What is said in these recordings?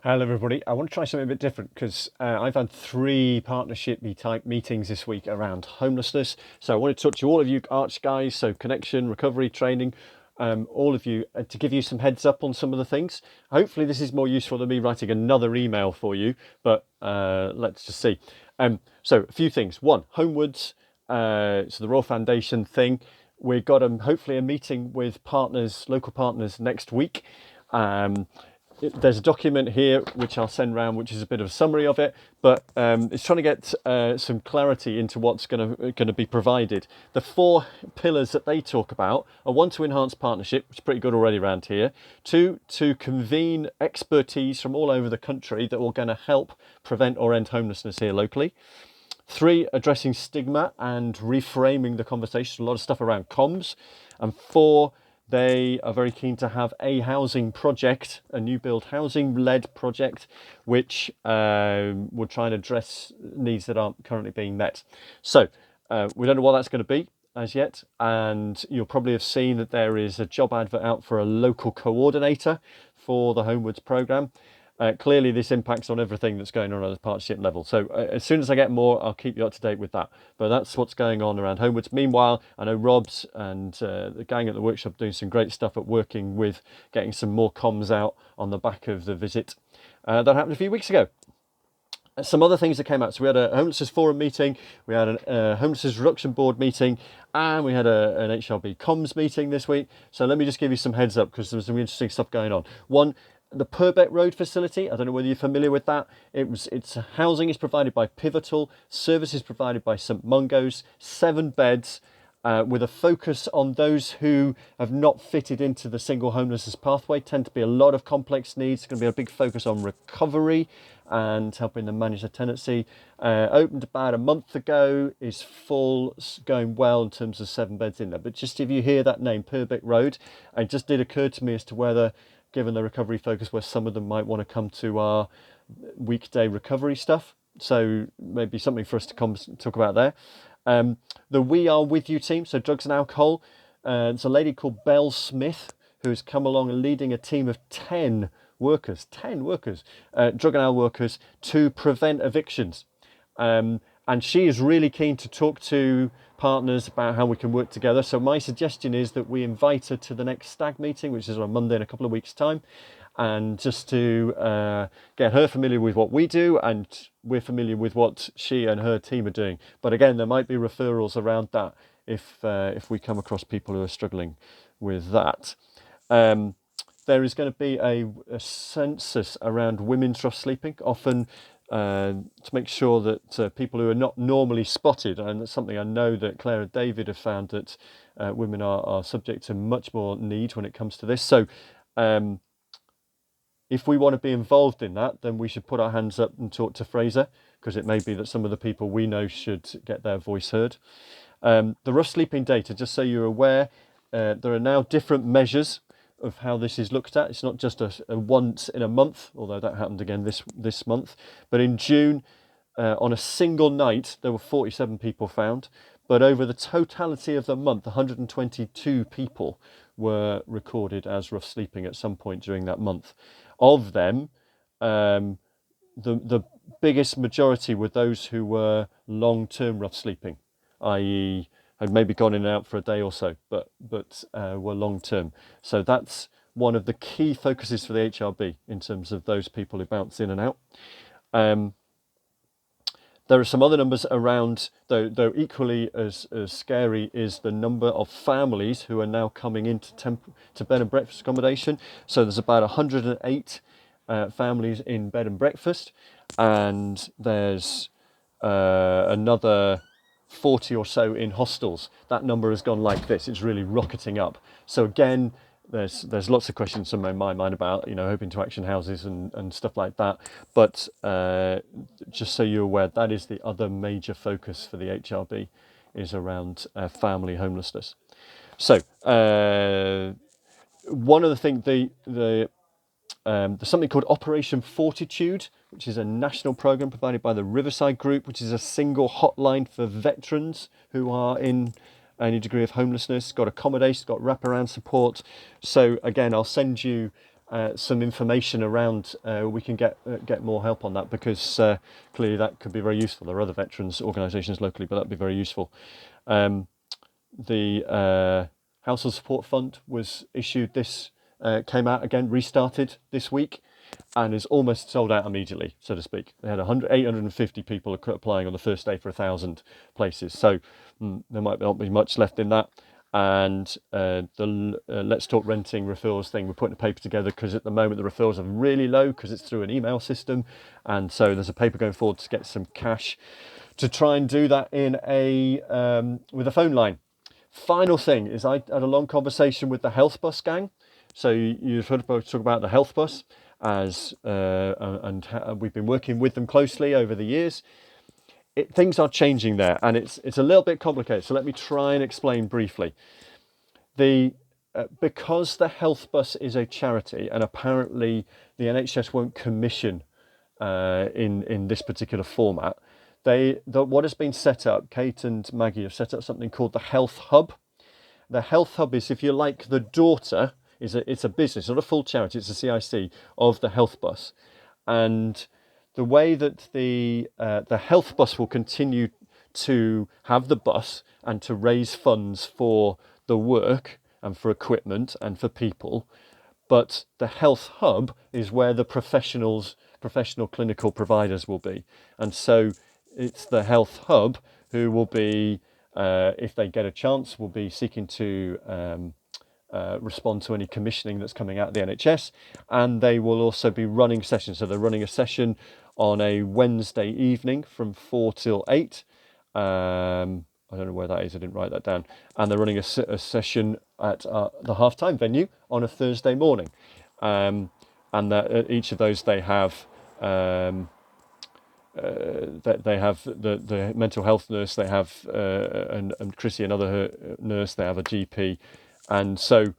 Hello everybody. I want to try something a bit different because I've had 3 partnership type meetings this week around homelessness. So I want to talk to all of you arch guys, so connection, recovery, training, all of you, to give you some heads up on some of the things. Hopefully this is more useful than me writing another email for you, but let's just see. So a few things. One, Homewards, so the Royal Foundation thing. We've got hopefully a meeting with partners, local partners next week. There's a document here which I'll send round, which is a bit of a summary of it, but it's trying to get some clarity into what's going to be provided. The 4 pillars that they talk about are: 1, to enhance partnership, which is pretty good already around here; 2, to convene expertise from all over the country that will going to help prevent or end homelessness here locally; 3, addressing stigma and reframing the conversation, a lot of stuff around comms; and 4, they are very keen to have a housing project, a new build housing led project, which will try and address needs that aren't currently being met. So we don't know what that's going to be as yet, and you'll probably have seen that there is a job advert out for a local coordinator for the Homewards programme. Clearly this impacts on everything that's going on at the partnership level. So as soon as I get more, I'll keep you up to date with that. But that's what's going on around Homewards. Meanwhile, I know Rob's and the gang at the workshop doing some great stuff at working with getting some more comms out on the back of the visit. That happened a few weeks ago. Some other things that came out. So we had a homelessness forum meeting, we had a homelessness reduction board meeting, and we had an HRB comms meeting this week. So let me just give you some heads up because there's some interesting stuff going on. One, the Purbeck Road facility, I don't know whether you're familiar with that. It's housing is provided by Pivotal, services provided by St Mungo's, 7 beds, with a focus on those who have not fitted into the single homelessness pathway. Tend to be a lot of complex needs. It's going to be a big focus on recovery and helping them manage their tenancy. Opened about a month ago, is full, going well in terms of 7 beds in there. But just if you hear that name, Purbeck Road, it just did occur to me as to whether, given the recovery focus, where some of them might want to come to our weekday recovery stuff. So maybe something for us to come talk about there. The We Are With You team, so drugs and alcohol. It's a lady called Belle Smith who's come along and leading a team of 10 workers, drug and alcohol workers, to prevent evictions. And she is really keen to talk to partners about how we can work together. So my suggestion is that we invite her to the next stag meeting, which is on Monday in a couple of weeks' time, and just to get her familiar with what we do, and we're familiar with what she and her team are doing. But again, there might be referrals around that if we come across people who are struggling with that. There is going to be a census around women's rough sleeping, often to make sure that people who are not normally spotted, and that's something I know that Claire and David have found, that women are subject to much more need when it comes to this. So if we want to be involved in that, then we should put our hands up and talk to Fraser, because it may be that some of the people we know should get their voice heard. The rough sleeping data, just so you're aware, there are now different measures of how this is looked at. It's not just a once in a month, although that happened again this month. But in June, on a single night, there were 47 people found. But over the totality of the month, 122 people were recorded as rough sleeping at some point during that month. Of them, the biggest majority were those who were long-term rough sleeping, i.e. had maybe gone in and out for a day or so, but were long-term. So that's one of the key focuses for the HRB in terms of those people who bounce in and out. There are some other numbers around, though equally as scary is the number of families who are now coming into bed and breakfast accommodation. So there's about 108 families in bed and breakfast, and there's another 40 or so in hostels. That number has gone like this. It's really rocketing up. So again, there's lots of questions in my mind about, hoping to action houses and stuff like that. But just so you're aware, that is the other major focus for the HRB, is around family homelessness. So one of the things, there's something called Operation Fortitude, which is a national program provided by the Riverside Group, which is a single hotline for veterans who are in any degree of homelessness, got accommodation, got wraparound support. So again, I'll send you some information around, we can get more help on that, because clearly that could be very useful. There are other veterans organisations locally, but that'd be very useful. The Household Support Fund was issued came out again, restarted this week, and is almost sold out immediately, so to speak. They had 850 people applying on the first day for 1,000 places, so there might not be much left in that. And the Let's Talk Renting referrals thing, we're putting a paper together, because at the moment the referrals are really low because it's through an email system, and so there's a paper going forward to get some cash to try and do that in with a phone line. Final thing is, I had a long conversation with the Health Bus gang. So you've heard about talk about the Health Bus and we've been working with them closely over the years. Things are changing there, and it's a little bit complicated. So let me try and explain briefly. Because the Health Bus is a charity, and apparently the NHS won't commission in this particular format, what has been set up, Kate and Maggie have set up something called the Health Hub. The Health Hub is, if you like, the daughter. It's a business, not a full charity. It's a CIC of the Health Bus, and the way that the Health Bus will continue to have the bus and to raise funds for the work and for equipment and for people, but the Health Hub is where the professional clinical providers will be, and so it's the Health Hub who will be, if they get a chance, will be seeking to respond to any commissioning that's coming out of the NHS, and they will also be running sessions. So they're running a session on a Wednesday evening from 4 till 8. I don't know where that is, I didn't write that down. And they're running a session at the half-time venue on a Thursday morning. And that at each of those they have the mental health nurse, they have and Chrissy, another nurse, they have a GP. And so,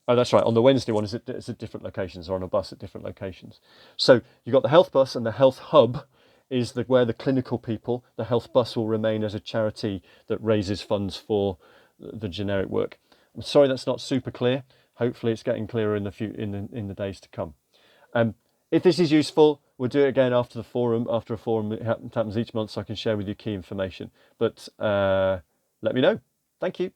oh, that's right, on the Wednesday one it's at different locations, or on a bus at different locations. So you've got the Health Bus, and the Health Hub is where the clinical people. The Health Bus will remain as a charity that raises funds for the generic work. I'm sorry that's not super clear. Hopefully it's getting clearer in the days to come. If this is useful, we'll do it again after a forum. It happens each month, so I can share with you key information. But let me know. Thank you.